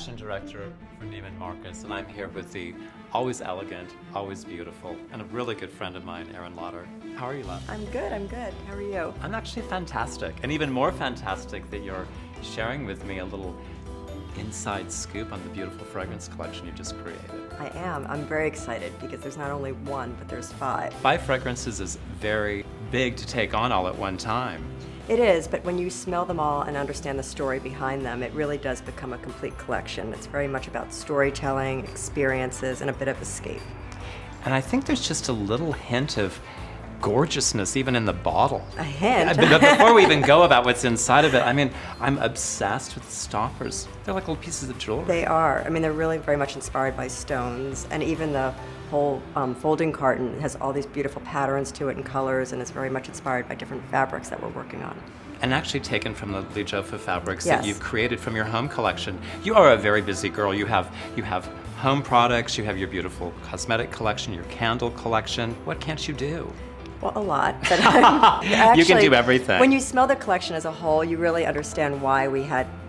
fashion director for Neiman Marcus, and I'm here with the always elegant, always beautiful, and a really good friend of mine, Aerin Master. How are you, love? I'm good. How are you? I'm actually fantastic, and even more fantastic that you're sharing with me a little inside scoop on the beautiful fragrance collection you just created. I am. I'm very excited because there's not only one, but there's 5. 5 fragrances is very big to take on all at one time. It is, but when you smell them all and understand the story behind them, it really does become a complete collection. It's very much about storytelling, experiences, and a bit of escape. And I think there's just a little hint of gorgeousness even in the bottle. A hint? But before we even go about what's inside of it, I mean, I'm obsessed with the stoppers. They're like little pieces of jewelry. They are. I mean, they're really very much inspired by stones, and even the whole folding carton has all these beautiful patterns to it and colors, and it's very much inspired by different fabrics that we're working on. And actually taken from the Lijofa fabrics Yes. that you've created from your home collection. You are a very busy girl. You have home products, you have your beautiful cosmetic collection, your candle collection. What can't you do? Well, a lot. But actually, You can do everything. When you smell the collection as a whole, you really understand why we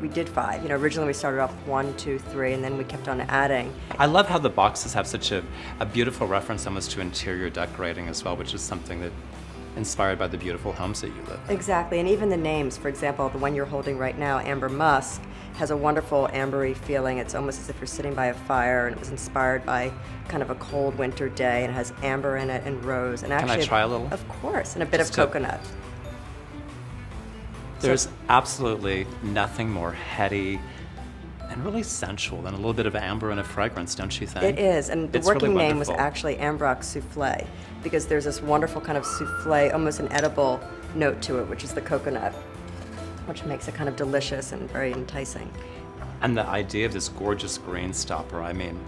did 5. You know, originally we started off with 1, 2, 3, and then we kept on adding. I love how the boxes have such a beautiful reference almost to interior decorating as well, which is something that inspired by the beautiful homes that you live in. Exactly, and even the names. For example, the one you're holding right now, Amber Musk, has a wonderful ambery feeling. It's almost as if you're sitting by a fire, and it was inspired by kind of a cold winter day, and it has amber in it and rose. And Can I try a little? Of course, and a bit Just of to- coconut. There's absolutely nothing more heady and really sensual than a little bit of amber in a fragrance, don't you think? It is, and the It's really working name was wonderful. actually Ambrox Souffle, because there's this wonderful kind of souffle, almost an edible note to it, which is the coconut, which makes it kind of delicious and very enticing. And the idea of this gorgeous green stopper, I mean,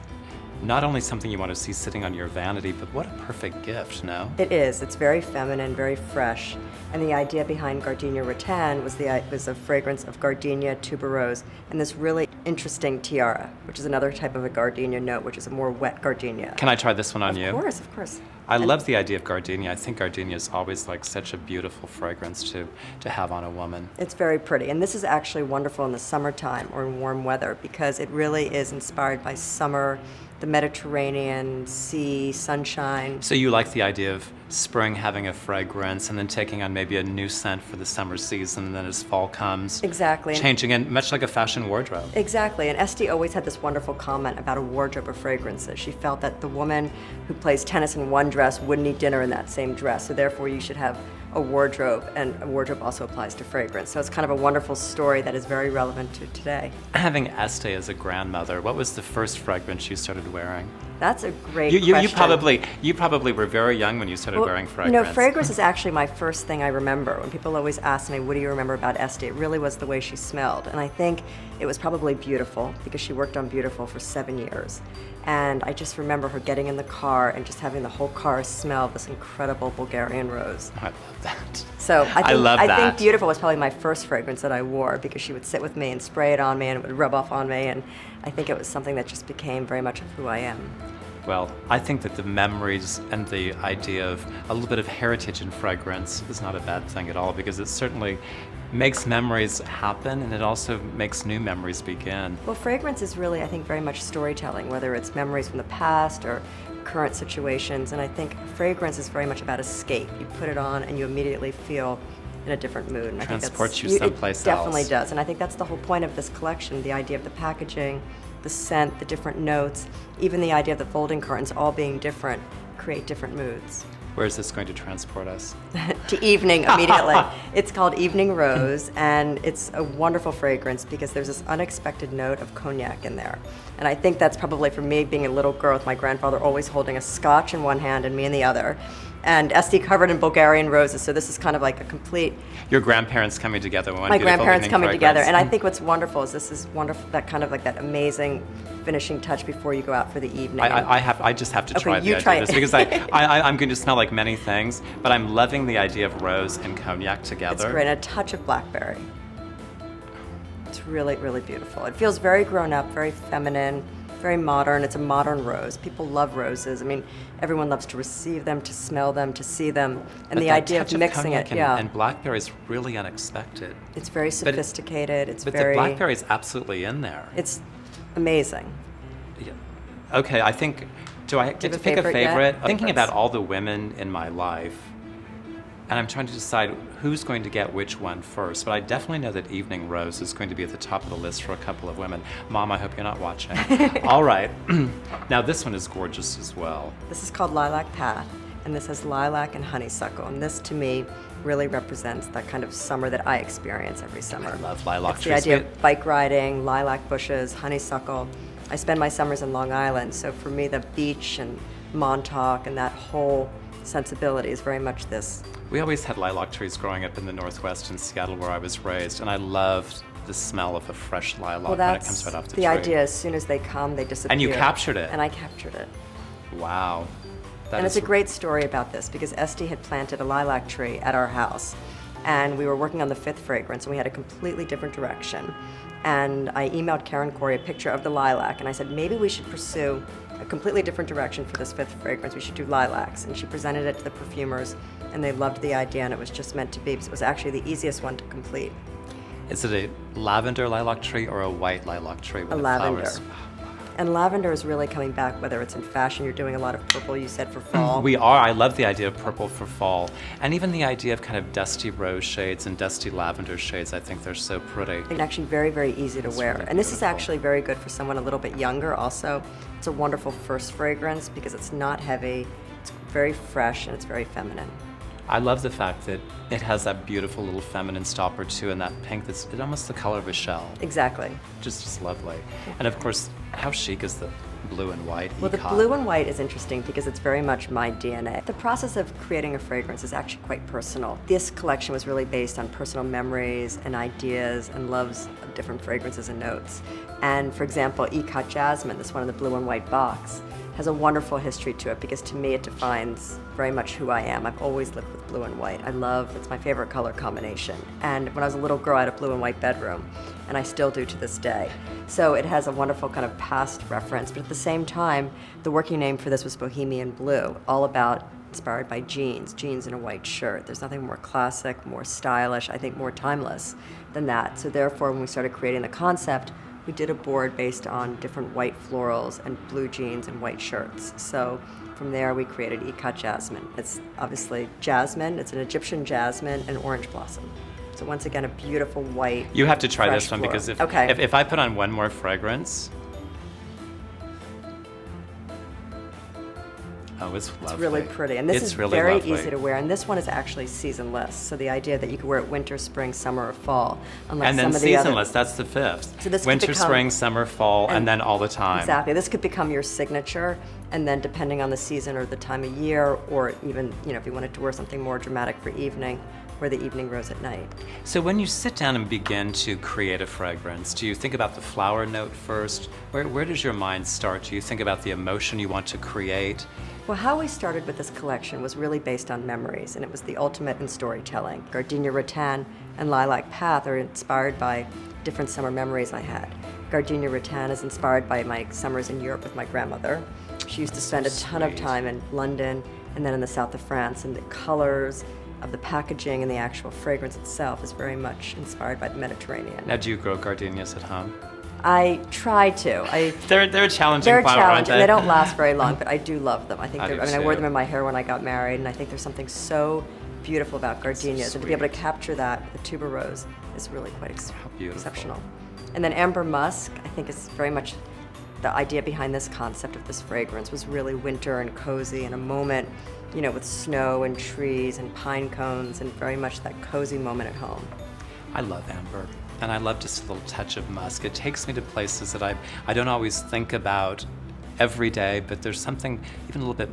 not only something you want to see sitting on your vanity, but what a perfect gift, no? It is. It's very feminine, very fresh. And the idea behind Gardenia Rattan was a fragrance of gardenia, tuberose, and this really interesting tiara, which is another type of a gardenia note, which is a more wet gardenia. Can I try this one on you? Of course. I love the idea of gardenia. I think gardenia is always like such a beautiful fragrance to have on a woman. It's very pretty, and this is actually wonderful in the summertime or in warm weather because it really is inspired by summer, the Mediterranean, sea, sunshine. So you like the idea of spring having a fragrance and then taking on maybe a new scent for the summer season, and then as fall comes, Exactly. changing it, much like a fashion wardrobe. Exactly, and Esty always had this wonderful comment about a wardrobe of fragrances. She felt that the woman who plays tennis in one dress wouldn't eat dinner in that same dress, so therefore you should have a wardrobe, and a wardrobe also applies to fragrance. So it's kind of a wonderful story that is very relevant to today. Having Estee as a grandmother, what was the first fragrance you started wearing? That's a great You question. you probably were very young when you started wearing fragrance. You know, fragrance is actually my first thing I remember. When people always ask me, what do you remember about Esty? It really was the way she smelled. And I think it was probably Beautiful, because she worked on Beautiful for 7 years. And I just remember her getting in the car and just having the whole car smell this incredible Bulgarian rose. I love that. So I think Beautiful was probably my first fragrance that I wore, because she would sit with me and spray it on me and it would rub off on me. And I think it was something that just became very much of who I am. Well, I think that the memories and the idea of a little bit of heritage in fragrance is not a bad thing at all, because it certainly makes memories happen, and it also makes new memories begin. Well, fragrance is really, I think, very much storytelling, whether it's memories from the past or current situations. And I think fragrance is very much about escape. You put it on and you immediately feel in a different mood. And Transports I you think someplace it definitely else. does. And I think that's the whole point of this collection, the idea of the packaging, the scent, the different notes, even the idea of the folding cartons all being different, create different moods. Where is this going to transport us? To evening immediately. It's called Evening Rose, and it's a wonderful fragrance because there's this unexpected note of cognac in there. And I think that's probably for me being a little girl with my grandfather always holding a scotch in one hand and me in the other. And Esty covered in Bulgarian roses, so this is kind of like a complete... Your grandparents coming together. One My beautiful grandparents evening coming fragrance. together. And I think what's wonderful is this is wonderful, that kind of like that amazing finishing touch before you go out for the evening. I just have to Okay, try you the try idea of it. this, because I'm going to smell like many things, but I'm loving the idea of rose and cognac together. It's great, and a touch of blackberry. It's really, really beautiful. It feels very grown up, very feminine, very modern. It's a modern rose. People love roses. I mean, everyone loves to receive them, to smell them, to see them. And But the that idea touch of mixing cognac it, yeah. and blackberry is really unexpected. It's very sophisticated. It's But very... the blackberry is absolutely in there. It's amazing. Yeah. Okay, I think, do I get have to a pick a favorite yet? favorite? I'm thinking Favorites. about all the women in my life, and I'm trying to decide who's going to get which one first. But I definitely know that Evening Rose is going to be at the top of the list for a couple of women. Mom, I hope you're not watching. All right. Now, this one is gorgeous as well. This is called Lilac Path, and this has lilac and honeysuckle. And this, to me, really represents that kind of summer that I experience every summer. I love lilac It's the trees. idea of bike riding, lilac bushes, honeysuckle. I spend my summers in Long Island, so for me, the beach and Montauk and that whole sensibility is very much this. We always had lilac trees growing up in the Northwest in Seattle where I was raised, and I loved the smell of a fresh lilac Well, when it that's comes right off the the tree. idea. As soon as they come, they disappear. And you captured it. And I captured it. Wow. That And is it's a great story about this because Esty had planted a lilac tree at our house, and we were working on the 5th fragrance, and we had a completely different direction. And I emailed Karen Corey a picture of the lilac, and I said, maybe we should pursue a completely different direction for this 5th fragrance. We should do lilacs. And she presented it to the perfumers, and they loved the idea, and it was just meant to be because it was actually the easiest one to complete. Is it a lavender lilac tree or a white lilac tree with A the lavender. flowers? And lavender is really coming back, whether it's in fashion, you're doing a lot of purple, you said, for fall. We are. I love the idea of purple for fall. And even the idea of kind of dusty rose shades and dusty lavender shades. I think they're so pretty. And actually very, very easy to wear. really And this is beautiful. actually very good for someone a little bit younger also. It's a wonderful first fragrance because it's not heavy, it's very fresh, and it's very feminine. I love the fact that it has that beautiful little feminine stopper too, and that pink that's almost the color of a shell. Exactly. Just lovely. And of course, how chic is the blue and white Well, the e-cot? blue and white is interesting because it's very much my DNA. The process of creating a fragrance is actually quite personal. This collection was really based on personal memories and ideas and loves of different fragrances and notes. And for example, e-cot Jasmine, this one in the blue and white box, has a wonderful history to it because to me it defines very much who I am. I've always lived with blue and white. It's my favorite color combination. And when I was a little girl, I had a blue and white bedroom, and I still do to this day. So it has a wonderful kind of past reference, but at the same time, the working name for this was Bohemian Blue, all about inspired by jeans in a white shirt. There's nothing more classic, more stylish, I think more timeless than that. So therefore, when we started creating the concept, we did a board based on different white florals and blue jeans and white shirts. So from there, we created e-cot Jasmine. It's obviously jasmine, it's an Egyptian jasmine and orange blossom. So once again, a beautiful white. You have to try fresh this one floral. because Okay. if I put on one more fragrance, oh, it's lovely. It's really pretty. And this It's is really very lovely. easy to wear. And this one is actually seasonless. So the idea that you could wear it winter, spring, summer, or fall. Unlike And then some of the seasonless, other. that's the 5th. So this could Winter, become- spring, summer, fall, and then all the time. Exactly. This could become your signature. And then depending on the season or the time of year, or even, if you wanted to wear something more dramatic for evening, wear the Evening Rose at night. So when you sit down and begin to create a fragrance, do you think about the flower note first? Where does your mind start? Do you think about the emotion you want to create? Well, how we started with this collection was really based on memories, and it was the ultimate in storytelling. Gardenia Rattan and Lilac Path are inspired by different summer memories I had. Gardenia Rattan is inspired by my summers in Europe with my grandmother. She used to spend a ton of sweet. time in London and then in the south of France, and the colors of the packaging and the actual fragrance itself is very much inspired by the Mediterranean. Now, do you grow gardenias at home? I try to. They're a challenging They're flower, aren't challenging. They don't last very long, but I do love them. I think I do I wore too. them in my hair when I got married, and I think there's something so beautiful about gardenias, and to be able to sweet. capture that with the tuberose is really quite beautiful. exceptional. And then amber musk, I think, is very much the idea behind this concept of this fragrance was really winter and cozy and a moment, with snow and trees and pine cones and very much that cozy moment at home. I love amber, and I love just a little touch of musk. It takes me to places that I don't always think about every day, but there's something even a little bit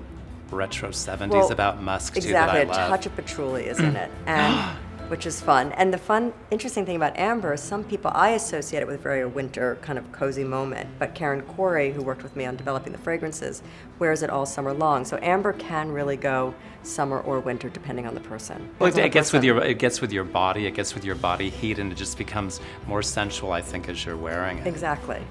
retro 70s about musk too exactly, that I love. a touch of patchouli is in it, and which is fun. And the interesting thing about amber is some people, I associate it with a very winter kind of cozy moment, but Karen Corey, who worked with me on developing the fragrances, wears it all summer long. So amber can really go summer or winter depending on the person. Well, Depends on it gets the with person. your body. It gets with your body heat, and it just becomes more sensual, I think, as you're wearing it. Exactly.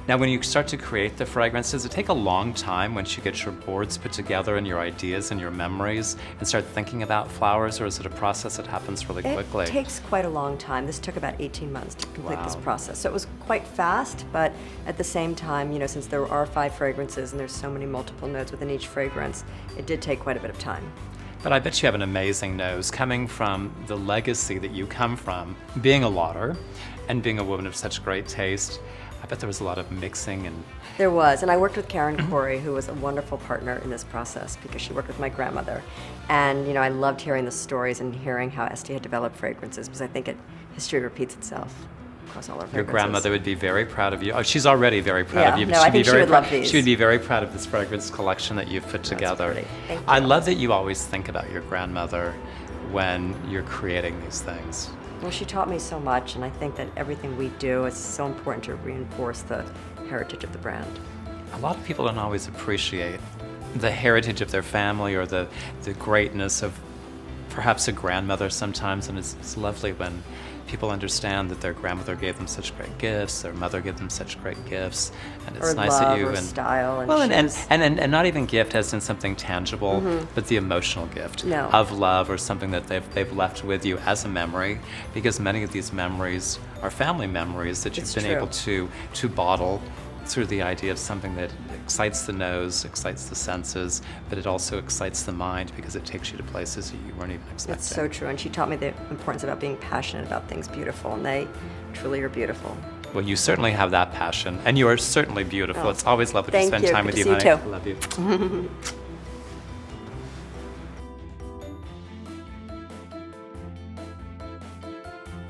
Now, when you start to create the fragrance, does it take a long time once you get your boards put together and your ideas and your memories and start thinking about flowers, or is it a process that happens really quickly? It takes quite a long time. This took about 18 months to complete this Wow. process. So it was quite fast, but at the same time, since there are 5 fragrances and there's so many multiple notes within each fragrance, it did take quite a bit of time. But I bet you have an amazing nose coming from the legacy that you come from, being a lauder and being a woman of such great taste. I bet there was a lot of mixing and... There was, and I worked with Karen Corey, who was a wonderful partner in this process because she worked with my grandmother. And, I loved hearing the stories and hearing how Estee had developed fragrances because I think history repeats itself across all our fragrances. Your grandmother would be very proud of you. Oh, she's already very proud of you. No, I think she would love these. She would be very proud of this fragrance collection that you've put together. Pretty. Thank you. I love that you always think about your grandmother when you're creating these things. Well, she taught me so much, and I think that everything we do is so important to reinforce the heritage of the brand. A lot of people don't always appreciate the heritage of their family or the greatness of perhaps a grandmother sometimes, and it's lovely when people understand that their grandmother gave them such great gifts, their mother gave them such great gifts, and it's Or nice love, that you or style, and well, shoes. and not even gift as in something tangible, but the emotional gift No. of love or something that they've left with you as a memory, because many of these memories are family memories that you've It's been true. able to bottle through the idea of something that excites the nose, excites the senses, but it also excites the mind because it takes you to places that you weren't even expecting. That's so true, and she taught me the importance about being passionate about things beautiful, and they truly are beautiful. Well, you certainly have that passion, and you are certainly beautiful. Oh, It's always lovely to thank spend you. time Good with to you, see you honey. too. I love you.